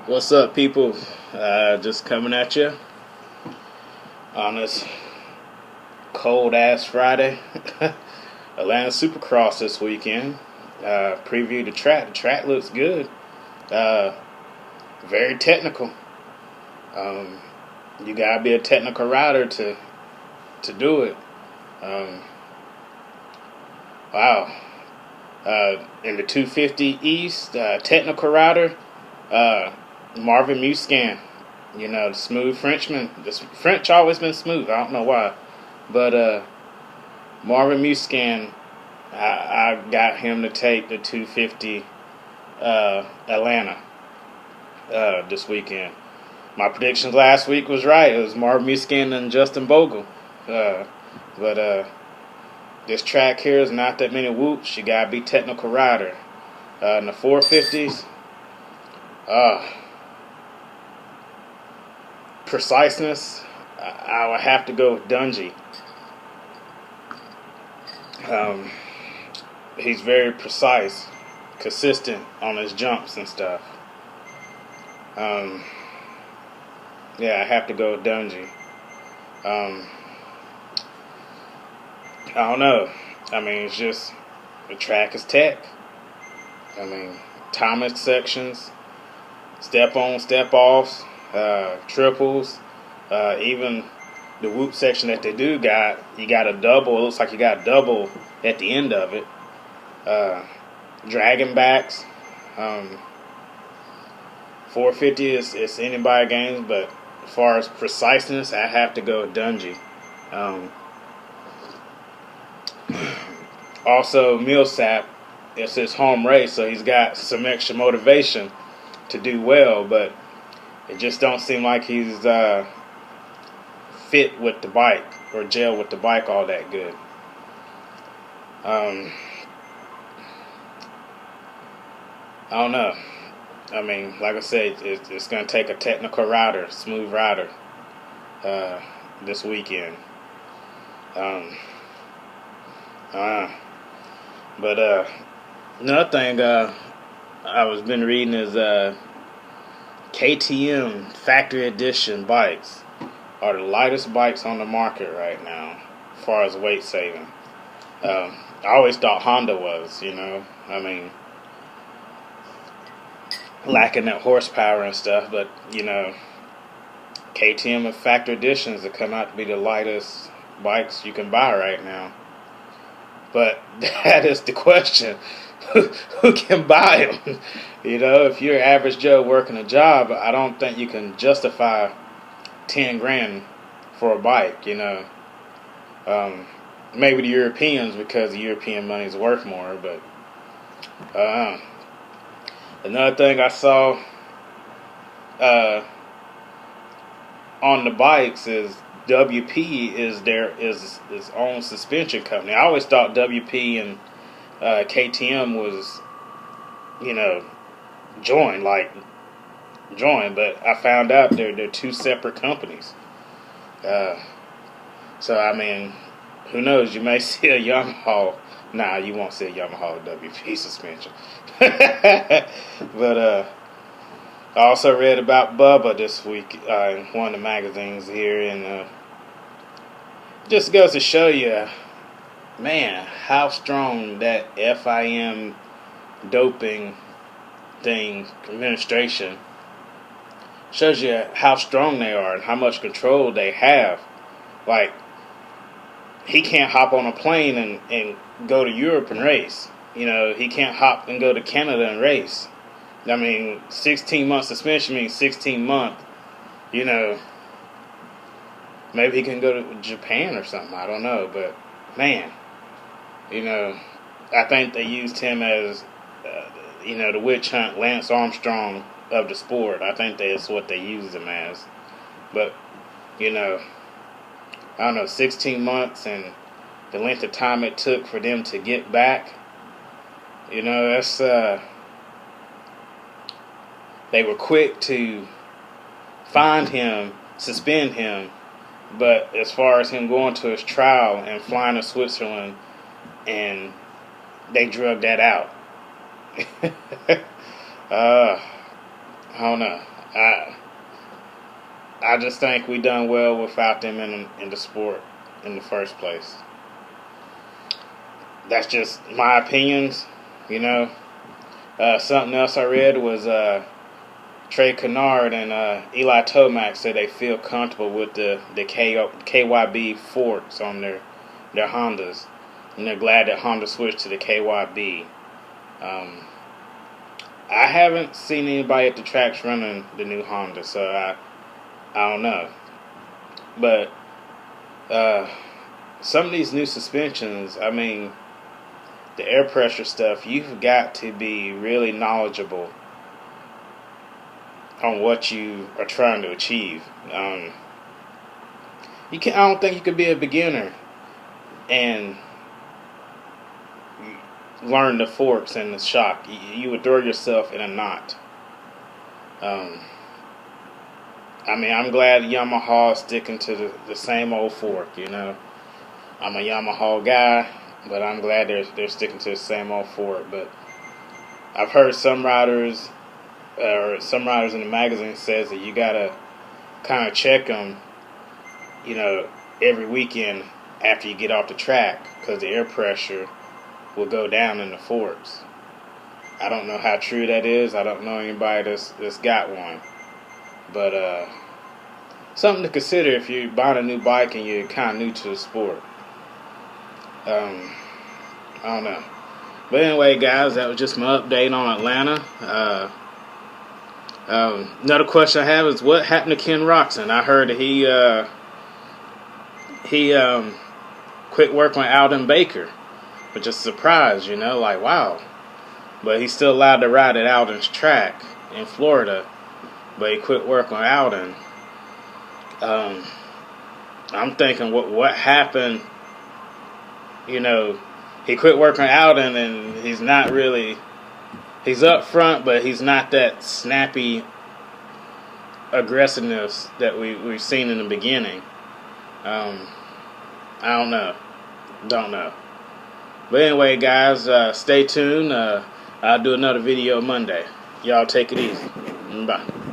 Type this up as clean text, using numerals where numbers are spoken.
What's up, people? Just coming at you on this cold ass Friday. Atlanta Supercross this weekend. Preview the track. The track looks good. Uh, Very technical. Um, you gotta be a technical rider to do it. Um, wow. In the 250 East, technical rider. Uh, Marvin Muscan, the smooth Frenchman. The French always been smooth. I don't know why, but Marvin Muscan, I got him to take the 250 Atlanta this weekend. My predictions last week was right. It was Marvin Muscan and Justin Bogle, but this track here is not that many whoops. You gotta be technical rider. In the 450s, preciseness, I would have to go with Dungy. He's very precise, consistent on his jumps and stuff. Yeah, I have to go with Dungy. I don't know. I mean, it's just the track is tech. I mean, timing sections, step on, step offs, triples, even the whoop section that they do you got a double. It looks like you got a double at the end of it. Dragon backs. 450 is anybody games, but as far as preciseness, I have to go with Dungy. Also, Millsap, it's his home race, so he's got some extra motivation to do well, but it just don't seem like he's fit with the bike or gel with the bike all that good. I don't know. I mean, like I said, it's going to take a technical rider, smooth rider, this weekend. But another thing I was been reading is KTM factory edition bikes are the lightest bikes on the market right now as far as weight saving. I always thought Honda was, I mean, lacking that horsepower and stuff, but, KTM and factory editions have come out to be the lightest bikes you can buy right now. But that is the question. Who can buy them? If you're an average Joe working a job, I don't think you can justify 10 grand for a bike, Maybe the Europeans, because the European money is worth more, but another thing I saw on the bikes is WP is his own suspension company. I always thought WP and KTM was, joined, but I found out they're two separate companies. So I mean, who knows? You may see a Yamaha. Nah, you won't see a Yamaha WP suspension. But I also read about Bubba this week in one of the magazines here, and just goes to show you, man, how strong that FIM doping thing administration shows you how strong they are and how much control they have. Like, he can't hop on a plane and go to Europe and race. He can't hop and go to Canada and race. I mean, 16 month suspension means 16 months. Maybe he can go to Japan or something. I don't know. But, man, I think they used him as, the witch hunt Lance Armstrong of the sport. I think that's what they used him as. But, I don't know, 16 months and the length of time it took for them to get back. That's, they were quick to find him, suspend him, but as far as him going to his trial and flying to Switzerland, and they drug that out. I don't know. I just think we done well without them in the sport in the first place. That's just my opinions, you know. Something else I read was Trey Kennard and Eli Tomac said they feel comfortable with the KYB forks on their Hondas, and they're glad that Honda switched to the KYB. I haven't seen anybody at the tracks running the new Honda, so I don't know. But some of these new suspensions, I mean, the air pressure stuff, you've got to be really knowledgeable on what you are trying to achieve. I don't think you could be a beginner and learn the forks and the shock. You would throw yourself in a knot. I mean, I'm glad Yamaha is sticking to the same old fork, you know. I'm a Yamaha guy, but I'm glad they're sticking to the same old fork. But I've heard some riders in the magazine says that you gotta kind of check them, you know, every weekend after you get off the track, because the air pressure will go down in the forks. I don't know how true that is. I don't know anybody that's got one. But something to consider if you're buying a new bike and you're kind of new to the sport. I don't know. But anyway, guys, that was just my update on Atlanta. Another question I have is, what happened to Ken Roczen? I heard that he quit working with Alden Baker, which is a surprise, you know, like, wow. But he's still allowed to ride at Alden's track in Florida, but he quit working with Alden. I'm thinking, what happened? You know, he quit working with Alden, and he's up front, but he's not that snappy aggressiveness that we've seen in the beginning. I don't know. But anyway, guys, stay tuned. I'll do another video Monday. Y'all take it easy. Bye.